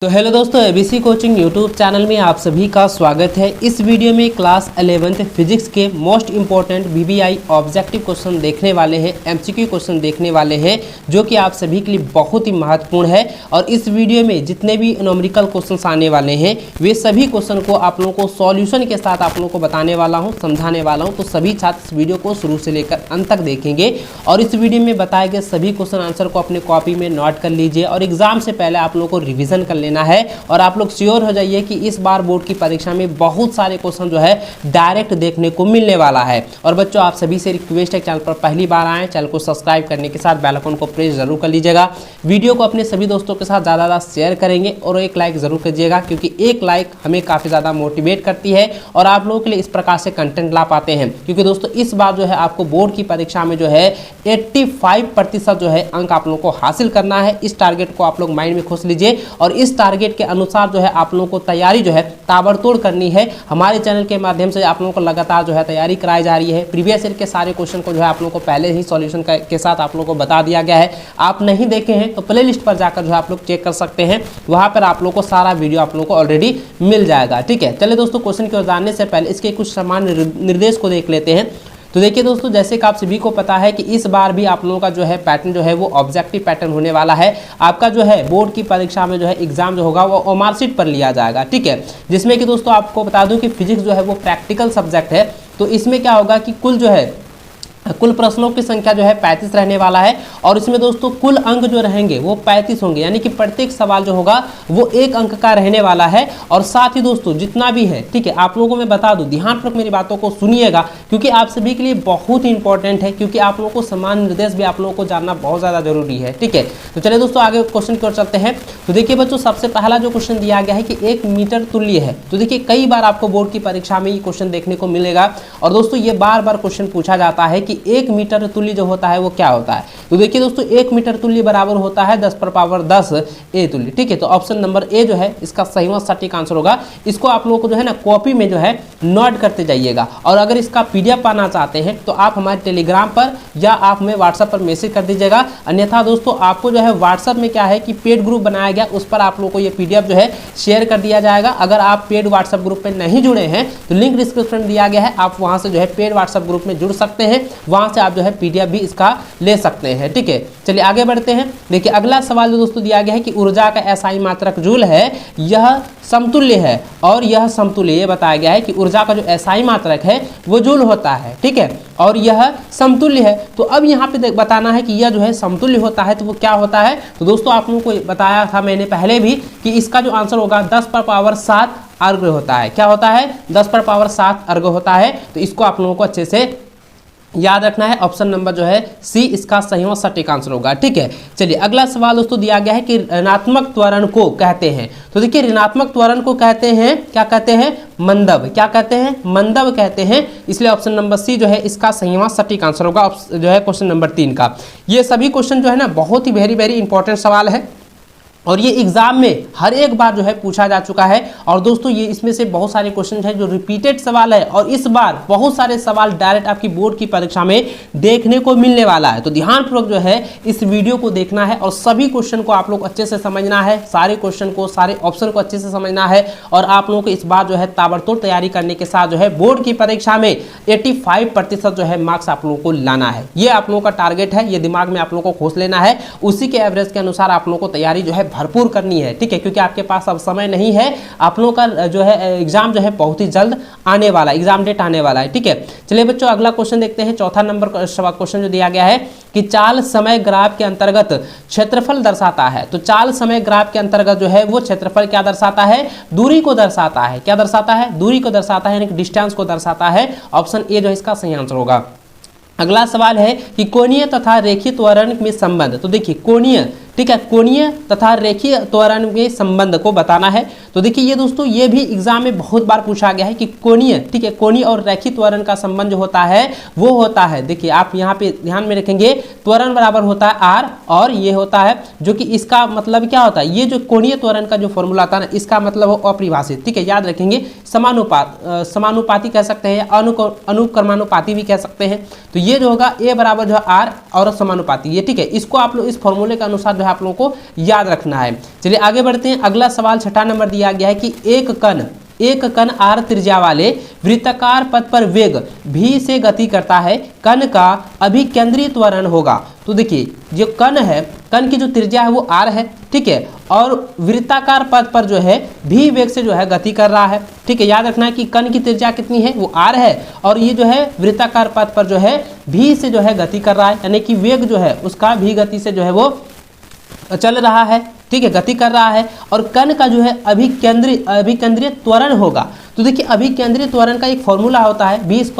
तो हेलो दोस्तों, ABC coaching YouTube channel में आप सभी का स्वागत है। इस वीडियो में क्लास 11th फिजिक्स के most important BBI objective question देखने वाले हैं, एमसीक्यू क्वेश्चन देखने वाले हैं, जो कि आप सभी के लिए बहुत ही महत्वपूर्ण है। और इस वीडियो में जितने भी न्यूमेरिकल क्वेश्चंस आने वाले हैं वे सभी क्वेश्चन को आप लोगों को सॉल्यूशन के साथ आप लोगों को बताने वाला हूँ, समझाने वाला हूँ। तो सभी छात्र इस वीडियो को शुरू से लेकर अंत तक देखेंगे और इस वीडियो में बताए गए सभी क्वेश्चन आंसर को अपने कॉपी में नोट कर लीजिए और एग्जाम से पहले आप लोगों को रिविजन कर लेना है। और आप लोग श्योर हो जाइए कि इस बार बोर्ड की परीक्षा में बहुत सारे क्वेश्चन जो है डायरेक्ट देखने को मिलने वाला है। और बच्चों, आप सभी से रिक्वेस्ट है, चैनल पर पहली बार आए, चैनल को सब्सक्राइब करने के साथ बेल आइकन को प्रेस जरूर कर लीजिएगा। वीडियो को अपने सभी दोस्तों के साथ ज़्यादा शेयर करेंगे और एक लाइक जरूर कीजिएगा, क्योंकि एक लाइक हमें काफ़ी ज़्यादा मोटिवेट करती है और आप लोगों के लिए इस प्रकार से कंटेंट ला पाते हैं। क्योंकि दोस्तों इस बार जो है आपको बोर्ड की परीक्षा में जो है 85% जो है अंक आप लोगों को हासिल करना है। इस टारगेट को आप लोग माइंड में खोस लीजिए और इस टारगेट के अनुसार जो है आप लोगों को तैयारी जो है ताबड़तोड़ करनी है। हमारे चैनल के माध्यम से आप लोगों को लगातार जो है तैयारी कराई जा रही है। प्रीवियस ईयर के सारे क्वेश्चन को जो है आप लोगों को पहले ही सॉल्यूशन के साथ आप लोगों को बता दिया गया है। आप नहीं देखे हैं तो प्ले लिस्ट पर जाकर जो है आप लोग चेक कर सकते हैं, वहां पर आप लोगों को सारा वीडियो आप लोगों को ऑलरेडी मिल जाएगा। ठीक है, चलिए दोस्तों, क्वेश्चन की ओर जानने से पहले इसके कुछ सामान्य निर्देश को देख लेते हैं। तो देखिए दोस्तों, जैसे कि आप सभी को पता है कि इस बार भी आप लोगों का जो है पैटर्न जो है वो ऑब्जेक्टिव पैटर्न होने वाला है। आपका जो है बोर्ड की परीक्षा में जो है एग्जाम जो होगा वो ओएमआर शीट पर लिया जाएगा। ठीक है, जिसमें कि दोस्तों आपको बता दूं कि फिजिक्स जो है वो प्रैक्टिकल सब्जेक्ट है। तो इसमें क्या होगा कि कुल प्रश्नों की संख्या जो है 35 रहने वाला है और इसमें दोस्तों कुल अंक जो रहेंगे वो 35 होंगे, यानी कि प्रत्येक सवाल जो होगा वो 1 अंक का रहने वाला है। और साथ ही दोस्तों जितना भी है, ठीक है, आप लोगों को मैं बता दूं, ध्यानपूर्वक मेरी बातों को सुनिएगा, क्योंकि आप सभी के लिए बहुत ही इंपॉर्टेंट है, क्योंकि आप लोगों को समान निर्देश भी आप लोगों को जानना बहुत ज़्यादा जरूरी है। ठीक है, तो चलिए दोस्तों आगे क्वेश्चन की ओर चलते हैं। तो देखिए बच्चों, सबसे पहला जो क्वेश्चन दिया गया है कि 1 मीटर तुल्य है। तो देखिए कई बार आपको बोर्ड की परीक्षा में ये क्वेश्चन देखने को मिलेगा और दोस्तों ये बार बार क्वेश्चन पूछा जाता है कि 1 मीटर तुल्य जो होता है वो क्या होता है। तो देखिए दोस्तों 1 मीटर तुल्य बराबर होता है 10⁻10 ए तुल्य। ठीक है, तो ऑप्शन नंबर ए जो है इसका सही व सटीक आंसर होगा। इसको आप लोगों को जो है ना कॉपी में जो है नोट करते जाइएगा। और अगर इसका पीडीएफ पाना चाहते हैं तो आप हमारे टेलीग्राम पर या आप हमें व्हाट्सएप पर मैसेज कर दीजिएगा। अन्यथा दोस्तों आपको जो है व्हाट्सएप में क्या है कि पेड ग्रुप बनाया गया, उस पर आप लोगों को ये पीडीएफ जो है शेयर कर दिया जाएगा। अगर आप पेड व्हाट्सएप ग्रुप पर नहीं जुड़े हैं तो लिंक डिस्क्रिप्शन में दिया गया है, आप वहां से जो है पेड व्हाट्सएप ग्रुप में जुड़ सकते हैं, वहां से आप जो है पीडीएफ भी इसका ले सकते हैं। ठीक है, चलिए आगे बढ़ते हैं। देखिए अगला सवाल जो दोस्तों दिया गया है कि ऊर्जा का एसआई मात्रक जूल है, यह समतुल्य है और यह समतुल्य, ये बताया गया है कि ऊर्जा का जो एसआई मात्रक है वो जूल होता है। ठीक है, और यह समतुल्य है। तो अब यहाँ पे बताना है कि यह जो है समतुल्य होता है तो वो क्या होता है। तो दोस्तों आप लोगों को बताया था मैंने पहले भी कि इसका जो आंसर होगा 10⁻7 अर्ग होता है। क्या होता है? 10⁻7 अर्ग होता है। तो इसको आप लोगों को अच्छे से याद रखना है। ऑप्शन नंबर जो है सी इसका सही और सटीक आंसर होगा। ठीक है, चलिए अगला सवाल दोस्तों दिया गया है कि ऋणात्मक त्वरण को कहते हैं। तो देखिए ऋणात्मक त्वरण को कहते हैं, क्या कहते हैं? मंदव। क्या कहते हैं? मंदव कहते हैं। इसलिए ऑप्शन नंबर सी जो है इसका सही और सटीक आंसर होगा, जो है क्वेश्चन नंबर 3 का। ये सभी क्वेश्चन जो है ना बहुत ही वेरी इंपॉर्टेंट सवाल है और ये एग्जाम में हर एक बार जो है पूछा जा चुका है। और दोस्तों ये इसमें से बहुत सारे क्वेश्चन है जो रिपीटेड सवाल है और इस बार बहुत सारे सवाल डायरेक्ट आपकी बोर्ड की परीक्षा में देखने को मिलने वाला है। तो ध्यानपूर्वक जो है इस वीडियो को देखना है और सभी क्वेश्चन को आप लोग अच्छे से समझना है, सारे क्वेश्चन को, सारे ऑप्शन को अच्छे से समझना है। और आप लोगों को इस बार जो है ताबड़तोड़ तैयारी करने के साथ जो है बोर्ड की परीक्षा में 85% जो है मार्क्स आप लोगों को लाना है। ये आप लोगों का टारगेट है, ये दिमाग में आप लोगों को खोस लेना है। उसी के एवरेज के अनुसार आप लोगों को तैयारी जो है भरपूर करनी है। ठीक है, क्योंकि आपके पास अब समय नहीं है, आप लोगों का जो है एग्जाम जो है बहुत ही जल्द आने वाला, एग्जाम डेट आने वाला है। ठीक है, चलिए बच्चों अगला क्वेश्चन देखते हैं। चौथा नंबर क्वेश्चन जो दिया गया है कि चाल समय ग्राफ के अंतर्गत क्षेत्रफल दर्शाता है। तो चाल समय ग्राफ के अंतर्गत जो है वो क्षेत्रफल क्या दर्शाता है? दूरी को दर्शाता है। क्या दर्शाता है? दूरी को दर्शाता है, यानी डिस्टेंस को दर्शाता है। ऑप्शन ए जो है इसका सही आंसर होगा। अगला सवाल है कि कोणीय तथा रेखीय त्वरण में संबंध। तो देखिए कोणीय, ठीक है, कोणीय तथा रेखीय त्वरण में संबंध को बताना है। तो तो देखिए ये दोस्तों ये भी एग्जाम में बहुत बार पूछा गया है कि कोणीय, ठीक है, कोणीय और रैखिक त्वरण का संबंध जो होता है वो होता है, देखिए आप यहाँ पे ध्यान में रखेंगे, त्वरण बराबर होता है आर, और ये होता है जो कि इसका मतलब क्या होता है, ये जो कोणीय त्वरण का जो फॉर्मूला था ना, इसका मतलब वो अपरिभाषित, ठीक है, याद रखेंगे, समानुपाती कह सकते हैं या अनुक्रमानुपाती भी कह सकते हैं। तो ये जो होगा ए बराबर जो है आर और समानुपाती, ये ठीक है, इसको आप लोग इस फॉर्मूले के अनुसार जो है आप लोगों को याद रखना है। चलिए आगे बढ़ते हैं। अगला सवाल 6 नंबर दिया गया है कि एक कण आर त्रिज्या वाले वृत्ताकार पथ पर वेग v से गति करता है, कण का अभिकेंद्री त्वरण होगा। तो देखिए जो कण है, कण की जो त्रिज्या है वो r है, ठीक है, और वृत्ताकार पथ पर जो है v वेग से जो है गति कर रहा है, ठीक है, याद रखना है कि कण की त्रिज्या कितनी है, वो r है, और ये जो है वृत्ताकार पथ पर जो है v से जो है गति कर रहा है, यानी कि वेग जो है उसका v गति से जो है वो चल रहा है, ठीक है, गति कर रहा है, और कण का जो है अभिकेंद्रीय त्वरण होगा। तो देखिए अभिकेंद्रीय त्वरण का एक फॉर्मूला होता है v²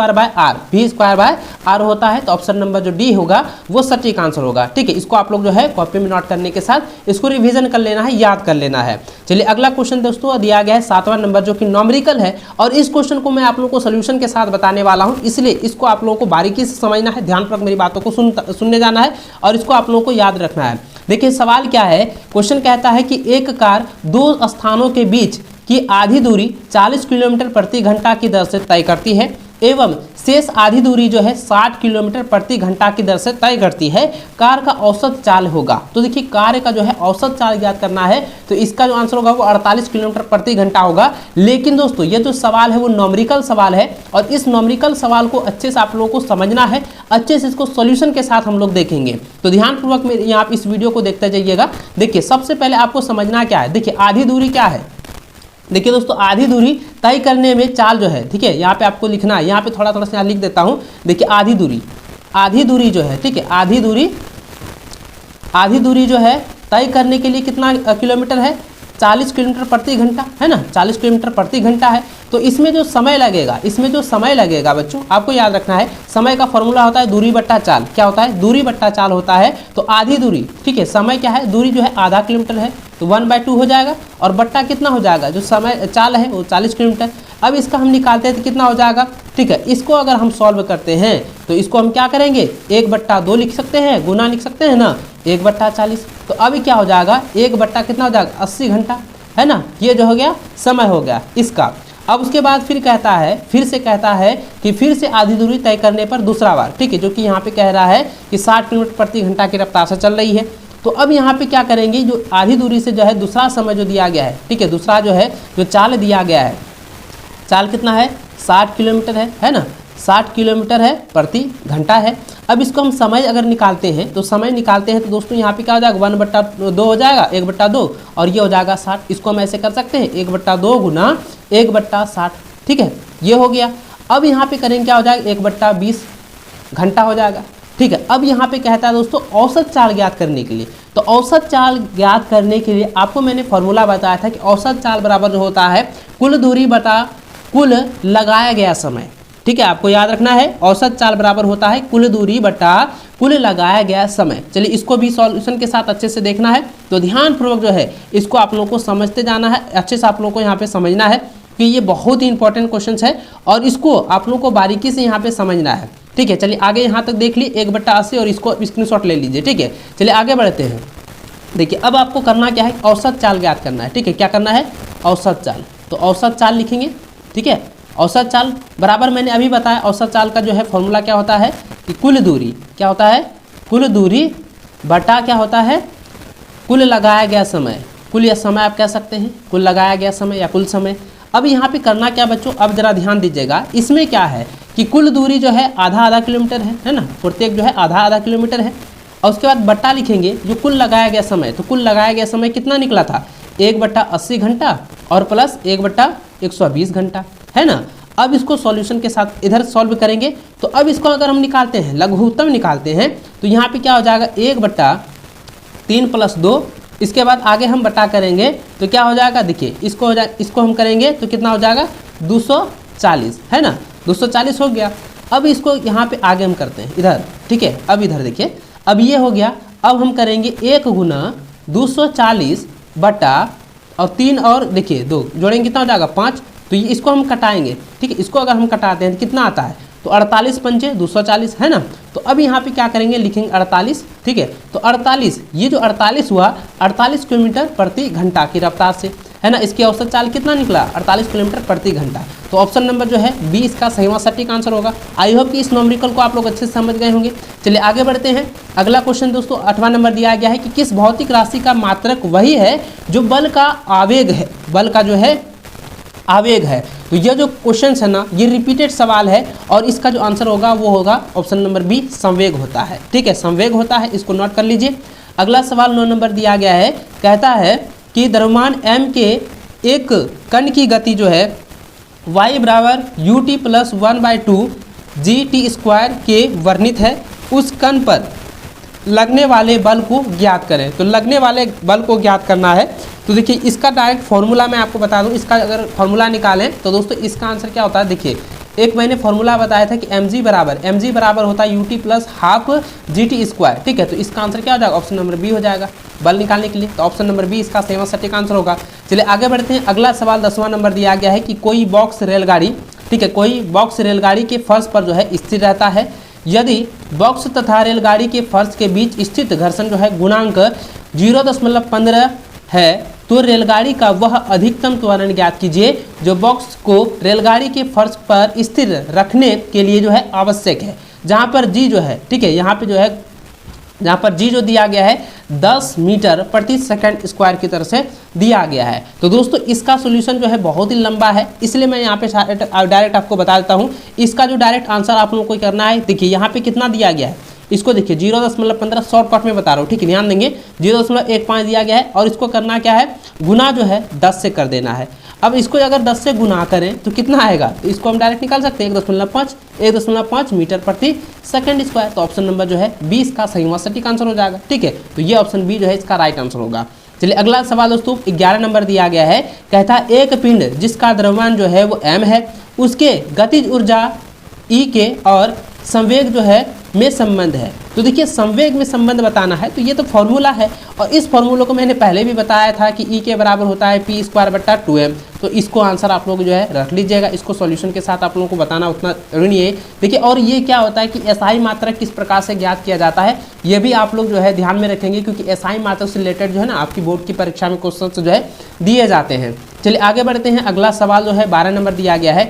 होता है। तो ऑप्शन नंबर जो डी होगा वो सटीक आंसर होगा, ठीक है, इसको आप लोग जो है कॉपी में नोट करने के साथ इसको रिवीजन कर लेना है, याद कर लेना है। चलिए अगला क्वेश्चन दोस्तों दिया गया है 7वां नंबर, जो कि न्यूमेरिकल है, और इस क्वेश्चन को मैं आप लोगों को सोल्यूशन के साथ बताने वाला हूँ, इसलिए इसको आप लोगों को बारीकी से समझना है, ध्यानपूर्वक मेरी बातों को सुनने जाना है और इसको आप लोगों को याद रखना है। देखिए सवाल क्या है, क्वेश्चन कहता है कि एक कार दो स्थानों के बीच की आधी दूरी 40 किलोमीटर प्रति घंटा की दर से तय करती है एवं शेष आधी दूरी जो है 60 किलोमीटर प्रति घंटा की दर से तय करती है, कार का औसत चाल होगा। तो देखिए कार का जो है औसत चाल ज्ञात करना है, तो इसका जो आंसर होगा वो 48 किलोमीटर प्रति घंटा होगा। लेकिन दोस्तों ये जो सवाल है वो न्यूमेरिकल सवाल है, और इस न्यूमेरिकल सवाल को अच्छे से आप लोगों को समझना है, अच्छे से इसको सोल्यूशन के साथ हम लोग देखेंगे। तो ध्यानपूर्वक मेरे आप इस वीडियो को देखते जाइएगा। देखिए सबसे पहले आपको समझना क्या है, देखिए आधी दूरी क्या है, देखिए दोस्तों आधी दूरी तय करने में चाल जो है, ठीक है, यहाँ पे आपको लिखना है, यहाँ पे थोड़ा थोड़ा सा लिख देता हूँ। देखिए आधी दूरी जो है, ठीक है, आधी दूरी जो है तय करने के लिए कितना किलोमीटर है, 40 किलोमीटर प्रति घंटा है ना, 40 किलोमीटर प्रति घंटा है। तो इसमें जो समय लगेगा बच्चों आपको याद रखना है, समय का फॉर्मूला होता है दूरी बट्टा चाल। क्या होता है, दूरी बट्टा चाल होता है। तो आधी दूरी, ठीक है, समय क्या है, दूरी जो है आधा किलोमीटर है, तो 1/2 हो जाएगा, और बट्टा कितना हो जाएगा, जो समय चाल है वो 40 किलोमीटर। अब इसका हम निकालते हैं तो कितना हो जाएगा, ठीक है, इसको अगर हम सॉल्व करते हैं तो इसको हम क्या करेंगे, 1/2 लिख सकते हैं, गुना लिख सकते हैं ना, 1/40। तो अभी क्या हो जाएगा, 1/ कितना हो जाएगा, 80 घंटा है ना, ये जो हो गया समय हो गया इसका। अब उसके बाद फिर से कहता है कि फिर से आधी दूरी तय करने पर दूसरा बार, ठीक है, जो कि यहाँ पे कह रहा है कि 60 किलोमीटर प्रति घंटा की रफ्तार से चल रही है। तो अब यहाँ पे क्या करेंगे, जो आधी दूरी से जो है दूसरा समय जो दिया गया है, ठीक है, दूसरा जो है जो चाल दिया गया है, चाल कितना है, 60 किलोमीटर है ना, 60 किलोमीटर है प्रति घंटा है। अब इसको हम समय अगर निकालते हैं तो दोस्तों यहाँ पे क्या हो जाएगा, 1/2 हो जाएगा, 1/2, और ये हो जाएगा 60। इसको हम ऐसे कर सकते हैं, 1/2 गुना 1/60, ठीक है, ये हो गया। अब यहाँ पे करेंगे क्या हो जाएगा, 1/20 घंटा हो जाएगा, ठीक है। अब यहाँ पे कहता है दोस्तों औसत चाल ज्ञात करने के लिए, तो औसत चाल ज्ञात करने के लिए आपको मैंने फॉर्मूला बताया था कि औसत चाल बराबर जो होता है कुल दूरी बटा कुल लगाया गया समय, ठीक है, आपको याद रखना है, औसत चाल बराबर होता है कुल दूरी बटा कुल लगाया गया समय। चलिए इसको भी सॉल्यूशन के साथ अच्छे से देखना है, तो ध्यानपूर्वक जो है इसको आप लोगों को समझते जाना है, अच्छे से आप लोगों को यहाँ पे समझना है कि ये बहुत ही इंपॉर्टेंट क्वेश्चन है, और इसको आप लोगों को बारीकी से यहाँ पे समझना है, ठीक है। चलिए आगे यहाँ तक देख ली 1/80, और इसको स्क्रीनशॉट ले लीजिए, ठीक है। चलिए आगे बढ़ते हैं। देखिए अब आपको करना क्या है, औसत चाल ज्ञात करना है, ठीक है, क्या करना है, औसत चाल। तो औसत चाल लिखेंगे, ठीक है, औसत चाल बराबर मैंने अभी बताया, औसत चाल का जो है फॉर्मूला क्या होता है कि कुल दूरी, क्या होता है, कुल दूरी बटा क्या होता है, कुल लगाया गया समय, कुल या समय आप कह सकते हैं, कुल लगाया गया समय या कुल समय। अब यहाँ पे करना क्या बच्चों, अब जरा ध्यान दीजिएगा, इसमें क्या है कि कुल दूरी जो है आधा किलोमीटर है ना, प्रत्येक जो है आधा किलोमीटर है, और उसके बाद बट्टा लिखेंगे जो कुल लगाया गया समय। तो कुल लगाया गया समय कितना निकला था, 1/80 घंटा और प्लस 1/120 घंटा, है ना। अब इसको सॉल्यूशन के साथ इधर सॉल्व करेंगे, तो अब इसको अगर हम निकालते हैं, लघुत्तम निकालते हैं, तो यहाँ पे क्या हो जाएगा, 1/3 + 2, इसके बाद आगे हम बटा करेंगे तो क्या हो जाएगा, देखिए इसको हम करेंगे तो कितना हो जाएगा, 240, है ना, 240 हो गया। अब इसको यहाँ पे आगे हम करते हैं इधर, ठीक है। अब इधर देखिए, अब ये हो गया। अब हम करेंगे 1 × 240 बटा और 3 और देखिए 2 जोड़ेंगे कितना हो जाएगा 5। तो ये इसको हम कटाएंगे, ठीक है, इसको अगर हम कटाते हैं तो कितना आता है, तो 48 पंचे 240 है ना। तो अब यहाँ पे क्या करेंगे, लिखेंगे 48, ठीक है। तो 48, ये जो 48 हुआ 48 किलोमीटर प्रति घंटा की रफ्तार से, है ना। इसकी औसत चाल कितना निकला, 48 किलोमीटर प्रति घंटा। तो ऑप्शन नंबर जो है बी इसका सही व सटीक आंसर होगा। आई होप कि इस न्यूमेरिकल को आप लोग अच्छे से समझ गए होंगे। चलिए आगे बढ़ते हैं। अगला क्वेश्चन दोस्तों 8वां नंबर दिया गया है कि किस भौतिक राशि का मात्रक वही है जो बल का आवेग है, बल का जो है आवेग है। तो यह जो क्वेश्चन है ना, ये रिपीटेड सवाल है और इसका जो आंसर होगा वो होगा ऑप्शन नंबर बी, संवेग होता है, ठीक है, संवेग होता है, इसको नोट कर लीजिए। अगला सवाल 9 नंबर दिया गया है, कहता है कि द्रव्यमान m के एक कण की गति जो है y बराबर ut प्लस 1/2 gt² के वर्णित है, उस कण पर लगने वाले बल को ज्ञात करें। तो लगने वाले बल को ज्ञात करना है, तो देखिए इसका डायरेक्ट फॉर्मूला मैं आपको बता दूं। इसका अगर फॉर्मूला निकालें तो दोस्तों इसका आंसर क्या होता है, देखिए एक मैंने फॉर्मूला बताया था कि mg बराबर होता है ut प्लस हाफ gt², ठीक है। तो इसका आंसर क्या हो जाएगा, ऑप्शन नंबर बी हो जाएगा बल निकालने के लिए। तो ऑप्शन नंबर बी इसका सही व सटीक आंसर होगा। चलिए आगे बढ़ते हैं। अगला सवाल 10वां नंबर दिया गया है कि कोई बॉक्स रेलगाड़ी, ठीक है, कोई बॉक्स रेलगाड़ी के फर्श पर जो है स्थिर रहता है। यदि बॉक्स तथा रेलगाड़ी के फर्श के बीच स्थित घर्षण जो है गुणांक 0.15 है, तो रेलगाड़ी का वह अधिकतम त्वरण ज्ञात कीजिए जो बॉक्स को रेलगाड़ी के फर्श पर स्थिर रखने के लिए जो है आवश्यक है। जहाँ पर जी जो है, ठीक है, यहाँ पे जो है जहाँ पर जी जो दिया गया है 10 मीटर प्रति सेकंड स्क्वायर की तरह से दिया गया है। तो दोस्तों इसका सॉल्यूशन जो है बहुत ही लंबा है, इसलिए मैं यहाँ पे डायरेक्ट आपको बता देता हूँ। इसका जो डायरेक्ट आंसर आप लोगों को करना है, देखिए यहाँ पे कितना दिया गया है, इसको देखिए 0.15 शॉर्टकट में बता रहा हूँ, ठीक है, ध्यान देंगे 0.15 दिया गया है और इसको करना क्या है, गुना जो है 10 से कर देना है। अब इसको अगर 10 से गुना करें तो कितना आएगा, तो इसको हम डायरेक्ट निकाल सकते हैं 1.5 मीटर प्रति सेकंड स्क्वायर। तो ऑप्शन नंबर जो है 20 का सही व सटीक आंसर हो जाएगा, ठीक है। तो ये ऑप्शन बी जो है इसका राइट आंसर होगा। चलिए अगला सवाल दोस्तों 11 नंबर दिया गया है, कहता है एक पिंड जिसका द्रव्यमान जो है वो m है, उसके गतिज ऊर्जा E के और संवेग जो है में संबंध है। तो देखिए संवेग में संबंध बताना है, तो ये तो फॉर्मूला है और इस फॉर्मूले को मैंने पहले भी बताया था कि E के बराबर होता है p²/2m। तो इसको आंसर आप लोग जो है रख लीजिएगा, इसको सॉल्यूशन के साथ आप लोगों को बताना उतना जरूरी नहीं है। देखिए और ये क्या होता है कि एसआई मात्रक किस प्रकार से ज्ञात किया जाता है, ये भी आप लोग जो है ध्यान में रखेंगे, क्योंकि एसआई मात्रक से रिलेटेड जो है ना आपकी बोर्ड की परीक्षा में क्वेश्चन जो है दिए जाते हैं। चलिए आगे बढ़ते हैं। अगला सवाल जो है 12 नंबर दिया गया है,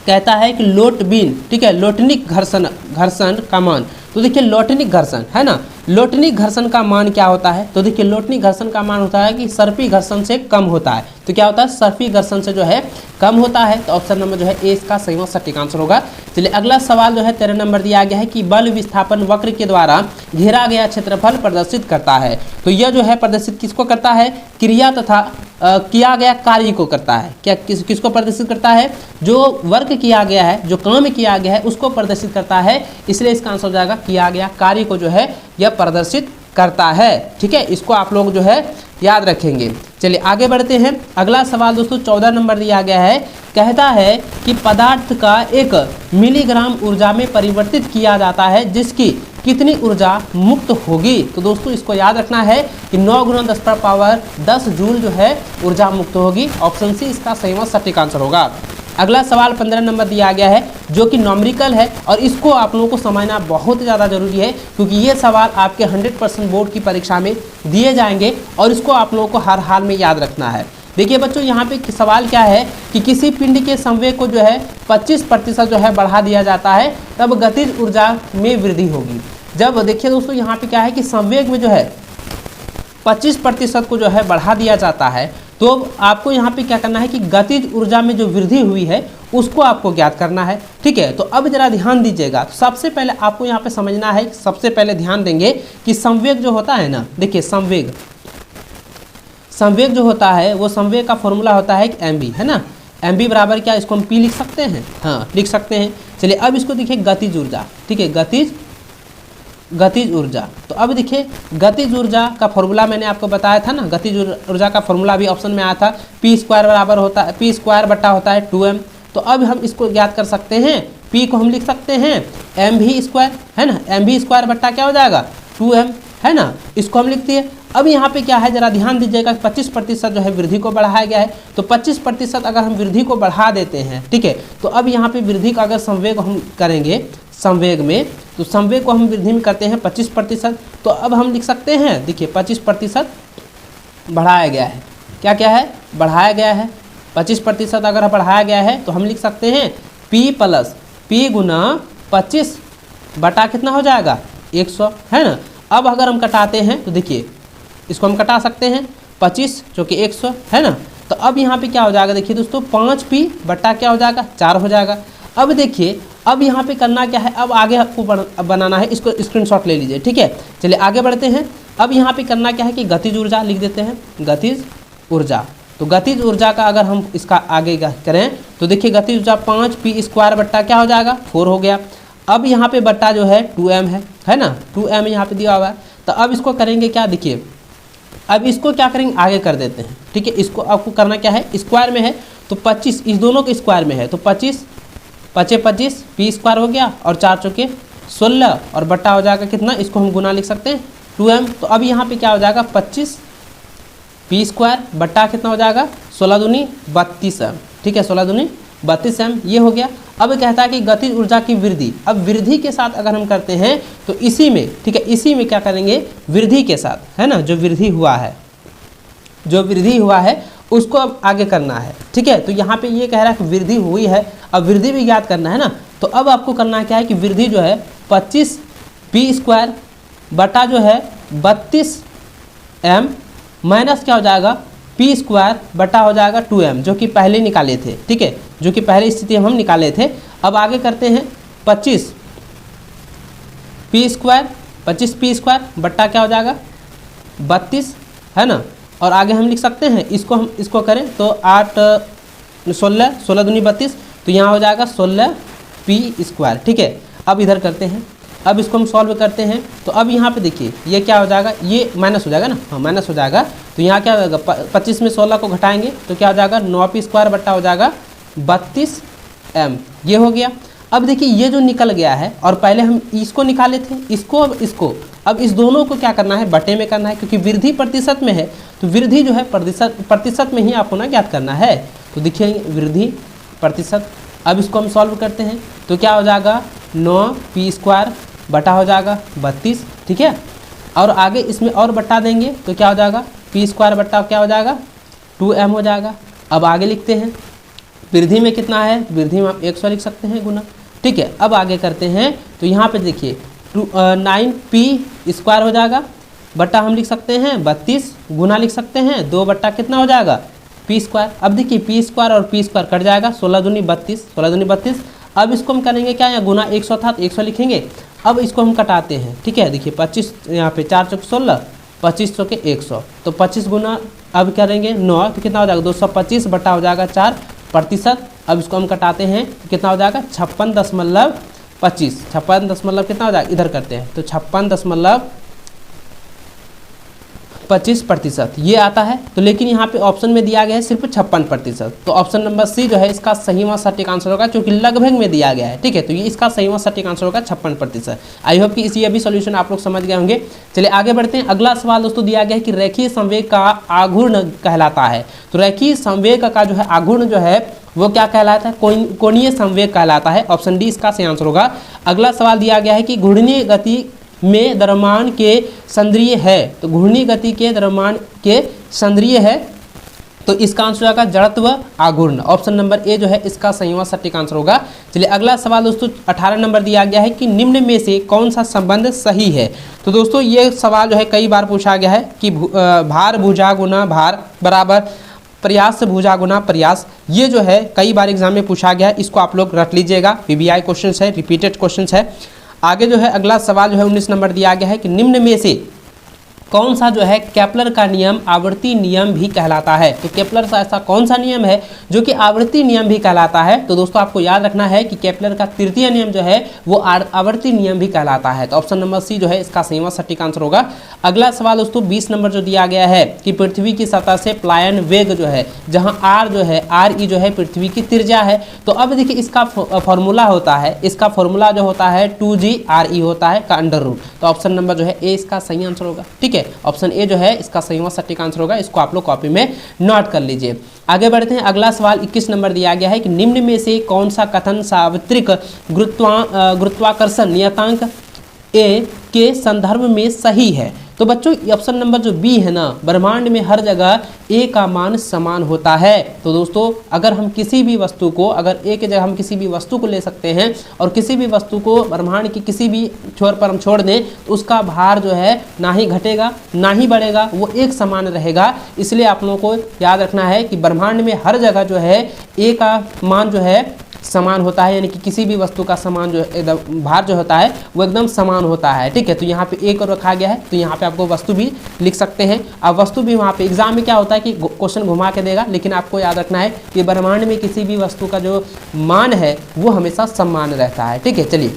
कहता है कि लोट बीन, ठीक है, लोटनिक घर्षण का मान। तो देखिए लोटनिक घर्षण है ना, लोटनिक घर्षण का मान क्या होता है, तो देखिए लोटनिक घर्षण का मान होता है कि सर्पी घर्षण से कम होता है। तो क्या होता है, सर्पी घर्षण से जो है कम होता है। तो ऑप्शन नंबर जो है ए इसका सही व सटीक आंसर होगा। चलिए अगला सवाल जो है 13 नंबर दिया गया है कि बल विस्थापन वक्र के द्वारा घेरा गया क्षेत्रफल प्रदर्शित करता है। तो यह जो है प्रदर्शित किसको करता है, क्रिया तथा किया गया कार्य को करता है। क्या किसको प्रदर्शित करता है, जो वर्क किया गया है, जो काम किया गया है उसको प्रदर्शित करता है, इसलिए इसका आंसर हो जाएगा किया गया कार्य को जो है यह प्रदर्शित करता है, ठीक है। इसको आप लोग जो है याद रखेंगे। चलिए आगे बढ़ते हैं। अगला सवाल दोस्तों 14 नंबर दिया गया है, कहता है कि पदार्थ का 1 मिलीग्राम ऊर्जा में परिवर्तित किया जाता है जिसकी कितनी ऊर्जा मुक्त होगी। तो दोस्तों इसको याद रखना है कि 9 × 10⁻10 जूल जो है ऊर्जा मुक्त होगी। ऑप्शन सी इसका सही व सटीक आंसर होगा। अगला सवाल 15 नंबर दिया गया है जो कि न्यूमेरिकल है और इसको आप लोगों को समझना बहुत ज़्यादा जरूरी है, क्योंकि ये सवाल आपके 100% बोर्ड की परीक्षा में दिए जाएंगे और इसको आप लोगों को हर हाल में याद रखना है। देखिए बच्चों यहाँ पे सवाल क्या है कि किसी पिंड के संवेग को जो है 25% जो है बढ़ा दिया जाता है, तब गतिज ऊर्जा में वृद्धि होगी। जब देखिए दोस्तों यहाँ पे क्या है कि संवेग में जो है 25% को जो है बढ़ा दिया जाता है, तो आपको यहाँ पे क्या करना है कि गतिज ऊर्जा में जो वृद्धि हुई है उसको आपको ज्ञात करना है, ठीक है। तो अब जरा ध्यान दीजिएगा। तो सबसे पहले आपको यहाँ पे समझना है, सबसे पहले ध्यान देंगे कि संवेग जो होता है ना, देखिए संवेग जो होता है वो संवेग का फॉर्मूला होता है कि mv, है ना। mv बराबर क्या, इसको हम p लिख सकते हैं, हाँ लिख सकते हैं। चलिए अब इसको देखिए गतिज ऊर्जा, ठीक है, गतिज ऊर्जा। तो अब देखिए गतिज ऊर्जा का फॉर्मूला मैंने आपको बताया था ना, गतिज ऊर्जा का फॉर्मूला भी ऑप्शन में आया था, p² बराबर होता है p²/2m। तो अब हम इसको ज्ञात कर सकते हैं, p को हम लिख सकते हैं mv², है ना, mv² बट्टा क्या हो जाएगा 2m, है ना, इसको हम लिखते हैं। अब यहाँ पे क्या है, जरा ध्यान दीजिएगा, 25% जो है वृद्धि को बढ़ाया गया है। तो 25% अगर हम वृद्धि को बढ़ा देते हैं, ठीक है, तो अब यहाँ पे वृद्धि का अगर संवेग हम करेंगे संवेग में, तो संवेग को हम वृद्धि में करते हैं 25%। तो अब हम लिख सकते हैं, देखिए 25% बढ़ाया गया है, क्या क्या है, बढ़ाया गया है। 25% अगर बढ़ाया गया है तो हम लिख सकते हैं P प्लस P गुना 25 बटा कितना हो जाएगा 100, है ना। अब अगर हम कटाते हैं तो देखिए इसको हम कटा सकते हैं, 25 जो कि 100, है ना। तो अब यहाँ पे क्या हो जाएगा, देखिए दोस्तों 5P बटा क्या हो जाएगा 4 हो जाएगा। अब देखिए अब यहाँ पे करना क्या है, अब आगे आपको बनाना है, इसको स्क्रीनशॉट ले लीजिए, ठीक है। चलिए आगे बढ़ते हैं। अब यहाँ पे करना क्या है कि गतिज ऊर्जा लिख देते हैं, गतिज ऊर्जा। तो गतिज ऊर्जा का अगर हम इसका आगे करें तो देखिए गतिज ऊर्जा 5P² बट्टा क्या हो जाएगा 4 हो गया। अब यहाँ पे बट्टा जो है 2m है ना, 2m यहाँ पे दिया हुआ है। तो अब इसको करेंगे क्या, देखिए अब इसको क्या करेंगे, आगे कर देते हैं, ठीक है। इसको आपको करना क्या है, स्क्वायर में है तो 25, इस दोनों के स्क्वायर में है तो 25 25 P² हो गया और 4 चौके 16 और बट्टा हो जाएगा कितना, इसको हम गुना लिख सकते हैं 2m। तो अब यहाँ पे क्या हो जाएगा 25 P² बट्टा कितना हो जाएगा 16 दूनी 32m, ठीक है, 16 दूनी 32m ये हो गया। अब कहता है कि गतिज ऊर्जा की वृद्धि, अब वृद्धि के साथ अगर हम करते हैं तो इसी में, ठीक है, इसी में क्या करेंगे वृद्धि के साथ, है ना, जो वृद्धि हुआ है, जो वृद्धि हुआ है उसको अब आगे करना है, ठीक है। तो यहाँ पे ये कह रहा है कि वृद्धि हुई है, अब वृद्धि भी याद करना है ना। तो अब आपको करना क्या है कि वृद्धि जो है 25P² बटा जो है 32m माइनस क्या हो जाएगा P² बटा हो जाएगा 2m, जो कि पहले निकाले थे, ठीक है, जो कि पहले स्थिति हम निकाले थे। अब आगे करते हैं 25P² बट्टा क्या हो जाएगा 32, है ना। और आगे हम लिख सकते हैं, इसको हम इसको करें तो 8 16 दूनी 32, तो यहाँ हो जाएगा 16P², ठीक है। अब इधर करते हैं, अब इसको हम सॉल्व करते हैं तो अब यहाँ पे देखिए ये क्या हो जाएगा, ये माइनस हो जाएगा ना, हाँ माइनस हो जाएगा। तो यहाँ क्या हो जाएगा 25 में 16 को घटाएंगे तो क्या हो जाएगा 9P² बट्टा हो जाएगा 32m, ये हो गया। अब देखिए ये जो निकल गया है और पहले हम इसको निकाले थे, इसको अब इस दोनों को क्या करना है बटे में करना है, क्योंकि वृद्धि प्रतिशत में है तो वृद्धि जो है प्रतिशत में ही आपको ना ज्ञात करना है। तो देखिए वृद्धि प्रतिशत, अब इसको हम सॉल्व करते हैं तो क्या हो जाएगा 9P² बटा हो जाएगा 32, ठीक है। और आगे इसमें और बट्टा देंगे तो क्या हो जाएगा P² बट्टा क्या हो जाएगा 2m हो जाएगा। अब आगे लिखते हैं, वृद्धि में कितना है, वृद्धि में आप 100 लिख सकते हैं गुना, ठीक है। अब आगे करते हैं तो यहाँ पे देखिए 9P² हो जाएगा बट्टा हम लिख सकते हैं 32 गुना लिख सकते हैं 2 बट्टा कितना हो जाएगा P²। अब देखिए P² और P² कट जाएगा 16 दूनी 32। अब इसको हम करेंगे क्या, यहाँ गुना 100 था तो 100 लिखेंगे। अब इसको हम कटाते हैं, ठीक है, देखिए 25 यहाँ पे 4 चौक 16, 25 चौके 100, तो 25 गुना अब करेंगे 9 तो कितना हो जाएगा 225 बट्टा हो जाएगा 4%। अब इसको हम कटाते हैं तो कितना हो जाएगा 56.25, 56 कितना हो जाएगा, इधर करते हैं तो 56.25% ये आता है। तो लेकिन यहाँ पे ऑप्शन में दिया गया है सिर्फ 56%, तो ऑप्शन नंबर सी जो है इसका सही व सटीक आंसर होगा, क्योंकि लगभग में दिया गया है, ठीक है। तो ये इसका सही व सटीक आंसर होगा 56%। आई होप कि इसी अभी सॉल्यूशन आप लोग समझ गए होंगे। चलिए आगे बढ़ते हैं। अगला सवाल दोस्तों दिया गया है कि रेखीय संवेग का आघूर्ण कहलाता है। तो रेखीय संवेग का जो है आघूर्ण जो है वो क्या कहलाता है, कोणीय संवेग कहलाता है। ऑप्शन डी इसका सही आंसर होगा। अगला सवाल दिया गया है कि घूर्णीय गति में द्रव्यमान के संद्रीय है, तो घूर्णी गति के द्रव्यमान के संद्रीय है, तो इसका आंसर होगा जड़त्व आघूर्ण। ऑप्शन नंबर ए जो है इसका सही व सटीक आंसर होगा। चलिए अगला सवाल दोस्तों 18 नंबर दिया गया है कि निम्न में से कौन सा संबंध सही है। तो दोस्तों ये सवाल जो है कई बार पूछा गया है कि भार भुजा गुना भार बराबर प्रयास भुजा गुना प्रयास, ये जो है कई बार एग्जाम में पूछा गया है, इसको आप लोग रट लीजिएगा, पीबीआई क्वेश्चन है, रिपीटेड क्वेश्चन है। आगे जो है अगला सवाल जो है 19 नंबर दिया गया है कि निम्न में से कौन सा जो है केपलर का नियम आवर्ती नियम भी कहलाता है। तो केपलर का ऐसा कौन सा नियम है जो कि आवर्ती नियम भी कहलाता है। तो दोस्तों आपको याद रखना है कि केपलर का तृतीय नियम जो है वो आवर्ती नियम भी कहलाता है। तो ऑप्शन नंबर सी जो है इसका सही व सटीक आंसर होगा। अगला सवाल दोस्तों 20 नंबर जो दिया गया है कि पृथ्वी की सतह से प्लायन वेग जो है, जहाँ आर जो है RE जो है पृथ्वी की त्रिज्या है। तो अब देखिए इसका फॉर्मूला होता है, इसका फॉर्मूला जो होता है 2G RE होता है का अंडर रूट। तो ऑप्शन नंबर जो है ए इसका सही आंसर होगा, ठीक है। है, ऑप्शन ए जो है इसका सही व सटीक आंसर होगा। इसको आप लोग कॉपी में नोट कर लीजिए। आगे बढ़ते हैं, अगला सवाल 21 नंबर दिया गया है कि निम्न में से कौन सा कथन सार्वत्रिक गुरुत्वाकर्षण नियतांक ए के संदर्भ में सही है। तो बच्चों ऑप्शन नंबर जो बी है ना, ब्रह्मांड में हर जगह ए का मान समान होता है। तो दोस्तों अगर हम किसी भी वस्तु को, अगर ए की जगह हम किसी भी वस्तु को ले सकते हैं और किसी भी वस्तु को ब्रह्मांड की किसी भी छोर पर हम छोड़ दें तो उसका भार जो है ना ही घटेगा ना ही बढ़ेगा, वो एक समान रहेगा। इसलिए आप लोगों को याद रखना है कि ब्रह्मांड में हर जगह जो है ए का मान जो है समान होता है, यानी कि किसी भी वस्तु का समान जो भार जो होता है वो एकदम समान होता है। ठीक है, तो यहाँ पे एक और रखा गया है, तो यहाँ पे आपको वस्तु भी लिख सकते हैं। अब वस्तु भी वहाँ पे एग्जाम में क्या होता है कि क्वेश्चन घुमा के देगा, लेकिन आपको याद रखना है कि ब्रह्मांड में किसी भी वस्तु का जो मान है वो हमेशा समान रहता है। ठीक है, चलिए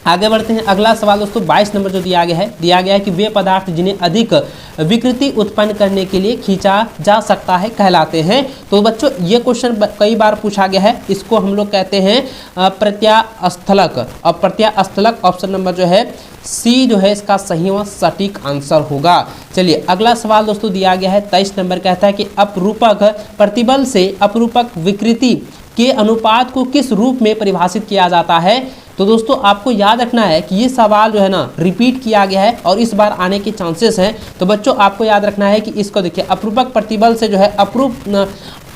आगे बढ़ते हैं। अगला सवाल दोस्तों 22 नंबर जो दिया गया है कि वे पदार्थ जिन्हें अधिक विकृति उत्पन्न करने के लिए खींचा जा सकता है कहलाते हैं। तो बच्चों ये क्वेश्चन कई बार पूछा गया है, इसको हम लोग कहते हैं प्रत्यास्थलक। और प्रत्यास्थलक ऑप्शन नंबर जो है सी जो है इसका सही व सटीक आंसर होगा। चलिए अगला सवाल दोस्तों दिया गया है 23 नंबर, कहता है कि अपरूपक प्रतिबल से अपरूपक विकृति के अनुपात को किस रूप में परिभाषित किया जाता है। तो दोस्तों आपको याद रखना है कि ये सवाल जो है ना रिपीट किया गया है और इस बार आने के चांसेस हैं। तो बच्चों आपको याद रखना है कि इसको देखिए, अपरूपक प्रतिबल से जो है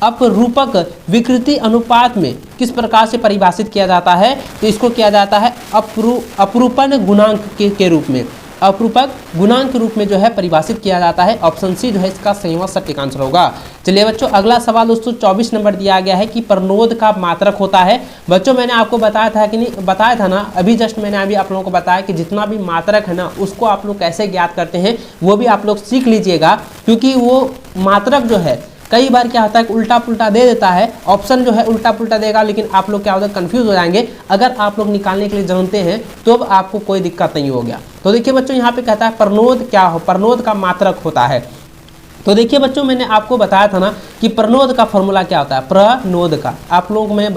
अपरूपक विकृति अनुपात में किस प्रकार से परिभाषित किया जाता है। तो इसको किया जाता है अपरूपण गुणांक के रूप में, अपरूपक गुणांक के रूप में जो है परिभाषित किया जाता है। ऑप्शन सी जो है इसका सही व सटीक आंसर होगा। चलिए बच्चों अगला सवाल दोस्तों 24 नंबर दिया गया है कि प्रनोद का मात्रक होता है। बच्चों मैंने आपको बताया था कि नहीं, बताया था ना अभी जस्ट मैंने अभी आप लोगों को बताया कि जितना भी मात्रक है ना उसको आप लोग कैसे ज्ञात करते हैं वो भी आप लोग सीख लीजिएगा, क्योंकि वो मात्रक जो है कई बार क्या होता है कि उल्टा पुल्टा दे देता है, ऑप्शन जो है उल्टा पुल्टा देगा, लेकिन आप लोग क्या होता है कंफ्यूज हो जाएंगे। अगर आप लोग निकालने के लिए जानते हैं तो अब आपको कोई दिक्कत नहीं हो गया। तो देखिए बच्चों यहाँ पे कहता है प्रनोद क्या हो, प्रनोद का मात्रक होता है। तो देखिए बच्चों मैंने आपको बताया था ना कि प्रनोद का फॉर्मूला क्या होता है, प्रनोद का आप लोगों को मैं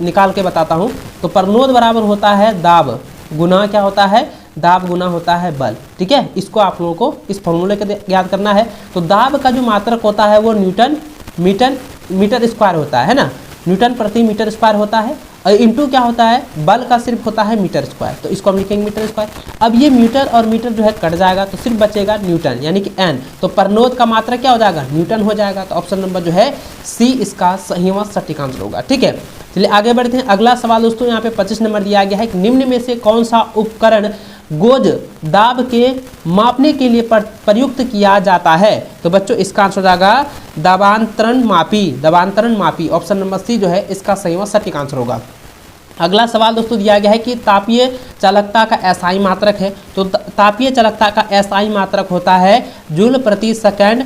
निकाल के बताता हूँ। तो प्रनोद बराबर होता है दाब गुना क्या होता है, दाब गुना होता है बल। ठीक है, इसको आप लोगों को इस फॉर्मूले के याद करना है। तो दाब का जो मात्रक होता है वो न्यूटन मीटर स्क्वायर होता है ना, न्यूटन प्रति मीटर स्क्वायर होता है। और इंटू क्या होता है, बल का सिर्फ होता है मीटर स्क्वायर, तो इसको हम लिखेंगे मीटर स्क्वायर। अब ये मीटर और मीटर जो है कट जाएगा तो सिर्फ बचेगा न्यूटन यानी कि एन। तो प्रनोद का मात्रा क्या हो जाएगा, न्यूटन हो जाएगा। तो ऑप्शन नंबर जो है सी इसका सही व सटीक आंसर होगा। ठीक है, चलिए आगे बढ़ते हैं। अगला सवाल दोस्तों यहाँ पे 25 नंबर दिया गया है कि निम्न में से कौन सा उपकरण गोज दाब के मापने के लिए प्रयुक्त किया जाता है। तो बच्चों इसका आंसर हो जाएगा दबांतरण मापी। ऑप्शन नंबर सी जो है इसका सही व सटीक आंसर होगा। अगला सवाल दोस्तों दिया गया है कि तापीय चालकता का एसआई मात्रक है। तो तापीय चालकता का एसआई मात्रक होता है जूल प्रति सेकंड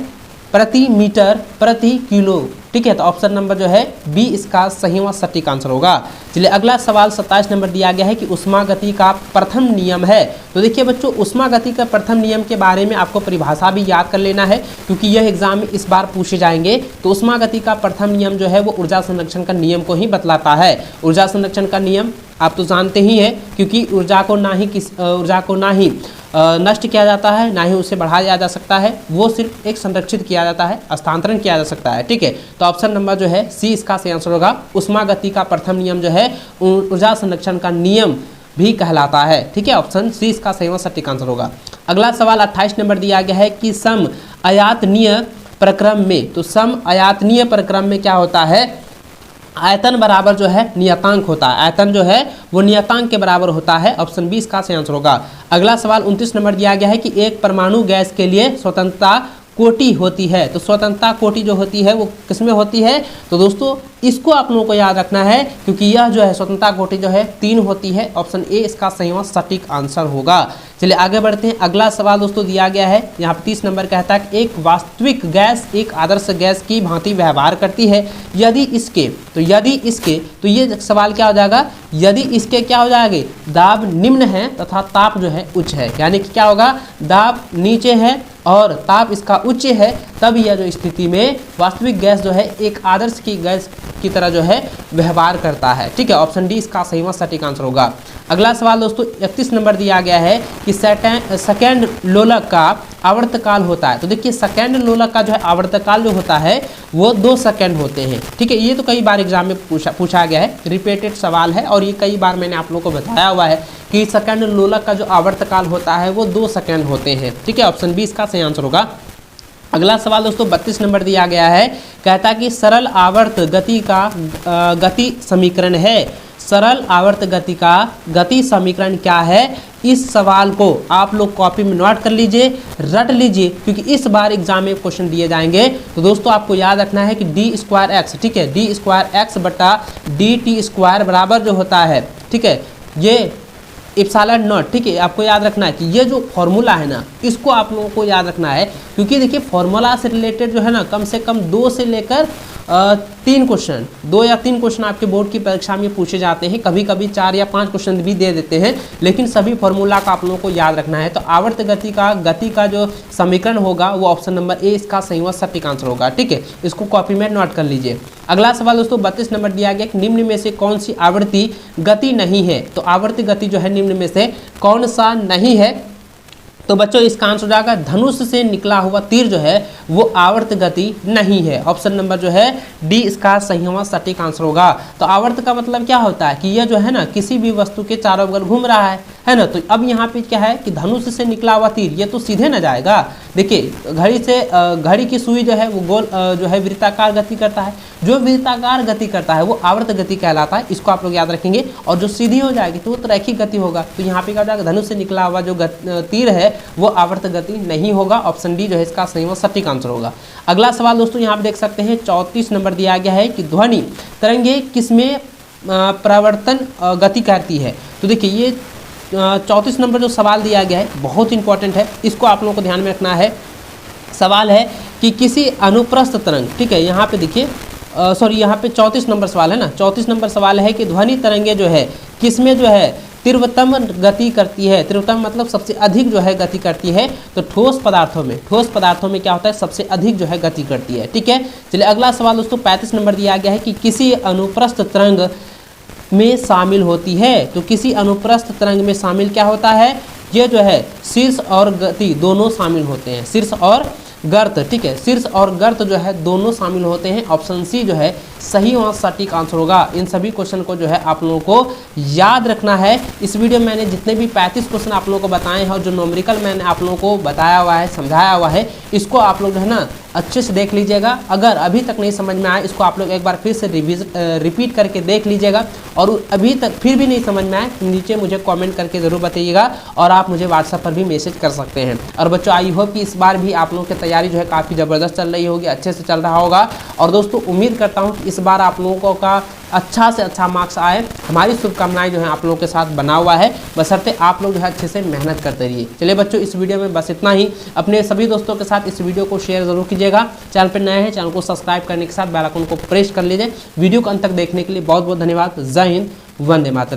प्रति मीटर प्रति किलो। ठीक है, तो ऑप्शन नंबर जो है बी इसका सही व सटीक आंसर होगा। चलिए अगला सवाल 27 नंबर दिया गया है कि उष्मागति का प्रथम नियम है। तो देखिए बच्चों उष्मागति का प्रथम नियम के बारे में आपको परिभाषा भी याद कर लेना है, क्योंकि यह एग्जाम में इस बार पूछे जाएंगे। तो उष्मागति का प्रथम नियम जो है वो ऊर्जा संरक्षण का नियम को ही बतलाता है। ऊर्जा संरक्षण का नियम आप तो जानते ही हैं, क्योंकि ऊर्जा को ना ही नष्ट किया जाता है ना ही उसे बढ़ाया जा सकता है, वो सिर्फ एक संरक्षित किया जाता है, हस्तांतरण किया जा सकता है। ठीक है, तो ऑप्शन नंबर जो है सी इसका सही आंसर होगा। उष्मागति का प्रथम नियम जो है ऊर्जा संरक्षण का नियम भी कहलाता है। ठीक है, ऑप्शन सी इसका सही व सटीक आंसर होगा। अगला सवाल 28 नंबर दिया गया है कि सम आयतनीय प्रक्रम में, तो सम आयतनीय प्रक्रम में क्या होता है, आयतन बराबर जो है नियतांक होता है, आयतन जो है वो नियतांक के बराबर होता है। ऑप्शन बी इसका सही आंसर होगा। अगला सवाल 29 नंबर दिया गया है कि एक परमाणु गैस के लिए स्वतंत्रता कोटि होती है। तो स्वतंत्रता कोटि जो होती है वो किसमें होती है, तो दोस्तों इसको आप लोगों को याद रखना है, क्योंकि यह जो है स्वतंत्रता कोटि जो है 3 होती है। ऑप्शन ए इसका सही व सटीक आंसर होगा। चलिए आगे बढ़ते हैं। अगला सवाल दोस्तों दिया गया है यहाँ पे 30 नंबर कहता है कि एक वास्तविक गैस एक आदर्श गैस की भांति व्यवहार करती है यदि इसके, तो ये सवाल क्या हो जाएगा, यदि इसके क्या हो जाएंगे, दाब निम्न है तथा ताप जो है उच्च है। यानी कि क्या होगा, दाब नीचे है और ताप इसका उच्च है, तब यह जो स्थिति में वास्तविक गैस जो है एक आदर्श की गैस की तरह जो है व्यवहार करता है। ठीक है, ऑप्शन डी इसका सही व सटीक आंसर होगा। अगला सवाल दोस्तों 31 नंबर दिया गया है कि सेकेंड लोलक का आवर्तकाल होता है। तो देखिए सेकेंड लोलक का जो है आवर्तकाल जो होता है वो 2 सेकंड होते हैं, ठीक है। ये तो कई बार एग्जाम में पूछा गया है, रिपीटेड सवाल है और ये कई बार मैंने आप लोगों को बताया हुआ है कि सेकेंड लोलक का जो आवर्तकाल होता है वो 2 सेकंड होते हैं, ठीक है। ऑप्शन बी इसका सही आंसर होगा। अगला सवाल दोस्तों 32 नंबर दिया गया है, कहता है कि सरल आवर्त गति का गति समीकरण है। सरल आवर्त गति का गति समीकरण क्या है? इस सवाल को आप लोग कॉपी में नोट कर लीजिए, रट लीजिए, क्योंकि इस बार एग्जाम में क्वेश्चन दिए जाएंगे। तो दोस्तों आपको याद रखना है कि डी स्क्वायर एक्स, ठीक है, डी स्क्वायर एक्स बटा डी टी स्क्वायर बराबर जो होता है, ठीक है, ये इप्सिलॉन नॉट, ठीक है। आपको याद रखना है कि ये जो फॉर्मूला है ना, इसको आप लोगों को याद रखना है, क्योंकि देखिए फॉर्मूला से रिलेटेड जो है ना कम से कम 2 से लेकर 3 क्वेश्चन, 2 या 3 क्वेश्चन आपके बोर्ड की परीक्षा में पूछे जाते हैं। कभी कभी 4 या 5 क्वेश्चन भी दे देते हैं, लेकिन सभी फॉर्मूला का आप लोगों को याद रखना है। तो आवर्त गति का जो समीकरण होगा वो ऑप्शन नंबर ए इसका सही व सटीक आंसर होगा, ठीक है। इसको कॉपी में नोट कर लीजिए। अगला सवाल दोस्तों 32 नंबर दिया गया कि निम्न में से कौन सी आवर्ती गति नहीं है। तो आवर्ती गति जो है निम्न में से कौन सा नहीं है? तो बच्चों इसका आंसर हो जाएगा धनुष से निकला हुआ तीर जो है वो आवर्त गति नहीं है। ऑप्शन नंबर जो है डी इसका सही व सटीक आंसर होगा। तो आवर्त का मतलब क्या होता है कि यह जो है ना किसी भी वस्तु के चारों बगल घूम रहा है ना। तो अब यहाँ पे क्या है कि धनुष से निकला हुआ तीर ये तो सीधे न जाएगा। देखिए घड़ी की सुई जो है वो गोल जो है वृत्ताकार गति करता है। जो वृत्ताकार गति करता है वो आवर्त गति कहलाता है, इसको आप लोग याद रखेंगे। और जो सीधी हो जाएगी तो वो रैखिक गति होगा। तो यहाँ पे क्या हो जाएगा, धनुष से निकला हुआ जो तीर है वो आवर्त गति नहीं होगा। ऑप्शन डी जो है इसका सही व सटीक आंसर होगा। अगला सवाल दोस्तों यहाँ पे देख सकते हैं 34 नंबर दिया गया है कि ध्वनि तरंगे किसमें प्रवर्तन गति करती है। तो देखिए ये 34 नंबर जो सवाल दिया गया है बहुत इंपॉर्टेंट है, इसको आप लोगों को ध्यान में रखना है। सवाल है कि किसी अनुप्रस्थ तरंग, ठीक है, यहाँ पे देखिए यहाँ पे 34 नंबर सवाल है ना। 34 नंबर सवाल है कि ध्वनि तरंगे जो है किसमें जो है तीव्रतम गति करती है। तीव्रतम मतलब सबसे अधिक जो है गति करती है। तो ठोस पदार्थों में क्या होता है, सबसे अधिक जो है गति करती है, ठीक है। चलिए अगला सवाल दोस्तों 35 नंबर दिया गया है कि किसी अनुप्रस्थ तरंग में शामिल होती है। तो किसी अनुप्रस्थ तरंग में शामिल क्या होता है, ये जो है शीर्ष और गति दोनों शामिल होते हैं। शीर्ष और गर्त, ठीक है, शीर्ष और गर्त जो है दोनों शामिल होते हैं। ऑप्शन सी जो है सही और सटीक आंसर होगा। इन सभी क्वेश्चन को जो है आप लोगों को याद रखना है। इस वीडियो में मैंने जितने भी 35 क्वेश्चन आप लोगों को बताए हैं और जो न्यूमेरिकल मैंने आप लोगों को बताया हुआ है, समझाया हुआ है, इसको आप लोग जो है ना अच्छे से देख लीजिएगा। अगर अभी तक नहीं समझ में आया इसको आप लोग एक बार फिर से रिपीट करके देख लीजिएगा। और अभी तक फिर भी नहीं समझ में आए तो नीचे मुझे कमेंट करके ज़रूर बताइएगा और आप मुझे व्हाट्सएप पर भी मैसेज कर सकते हैं। और बच्चों आई होप कि इस बार भी आप लोगों की तैयारी जो है काफ़ी ज़बरदस्त चल रही होगी, अच्छे से चल रहा होगा। और दोस्तों उम्मीद करता हूँ कि इस बार आप लोगों का अच्छा से अच्छा मार्क्स आए। हमारी शुभकामनाएं जो है आप लोगों के साथ बना हुआ है, बशर्ते आप लोग जो है अच्छे से मेहनत करते रहिए। चलिए बच्चों इस वीडियो में बस इतना ही। अपने सभी दोस्तों के साथ इस वीडियो को शेयर जरूर कीजिएगा। चैनल पर नए हैं चैनल को सब्सक्राइब करने के साथ बेल आइकन को प्रेस कर लीजिए। वीडियो को अंत तक देखने के लिए बहुत बहुत धन्यवाद। जय हिंद, वंदे मातरम।